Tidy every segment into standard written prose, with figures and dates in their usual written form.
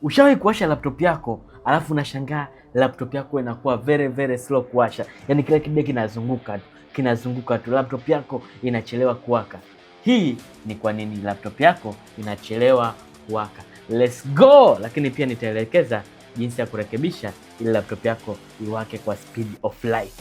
Ushawahi kuwasha laptop yako alafu unashangaa laptop yako inakuwa very slow kuwasha, yaani kile kidee kinazunguka tu, laptop yako inachelewa kuwaka. Hii ni kwa nini laptop yako inachelewa kuwaka? Let's go! Lakini pia nitaelekeza jinsi ya kurekebisha ili laptop yako iwake kwa speed of light.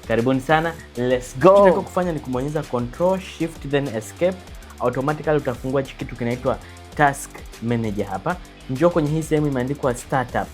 Karibuni sana, let's go! Unataka kufanya ni kubonyeza Control Shift then Escape. Automatically utafungua kitu kinaitwa Task Manager hapa. Njoo kwenye hii sehemu imeandikwa startup.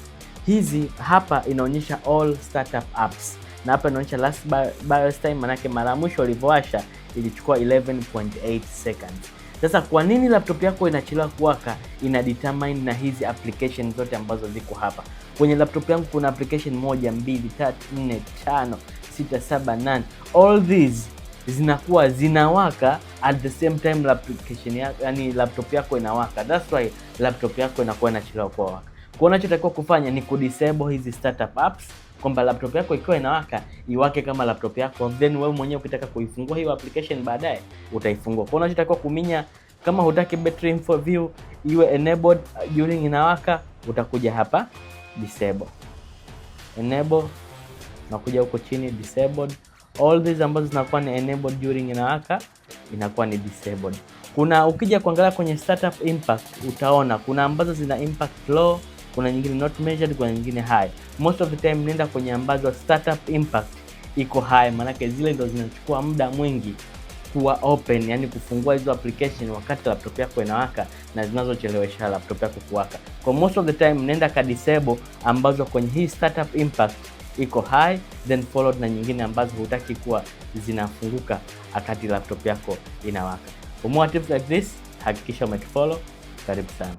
Hizi hapa inaonyesha all startup apps. Na hapa inaonyesha last BIOS time, manake mara mwisho ulivyowasha ilichukua 11.8 seconds. Sasa kwa nini laptop yako inachelewa kuwaka? Ina determine na hizi application zote ambazo ziko hapa. Kwenye laptop yangu kuna application 1, 2, 3, 4, 5, 6, 7, 8. All these zinakuwa zinawaka at the same time application yako, yani laptop yako inawaka. That's why laptop yako inakuwa inachelewa kuwaka. Kwa unachotakiwa kufanya ni kudisable hizi startup apps, kwamba laptop yako ikiwa inawaka iwake kama laptop yako, then wewe mwenyewe ukitaka kuifungua hiyo application baadaye utaifungua. Kwa unachotakiwa kuminya, kama hutaki battery info view iwe enabled during inawaka, utakuja hapa disable, enable, na kuja huko chini disabled. All these ambazo zinakuwa ni enabled during inawaka inakuwa ni disabled. Kuna ukija kuangalia kwenye startup impact utaona kuna ambazo zina impact low, kuna nyingine not measured, kuna nyingine high. Most of the time nenda kwenye ambazo startup impact iko high, manake zile ndo zinachukua muda mwingi kuwa open, yani kufungua hizo application wakati laptop yako inawaka, na zinazochelewesha laptop yako kuwaka. Kwa most of the time nenda ka disable ambazo kwenye hii startup impact iko high, then followed na nyingine ambazo hutaki kuwa zinafunguka wakati laptop yako inawaka. For more tips like this, hakikisha umetufollow. Karibu sana.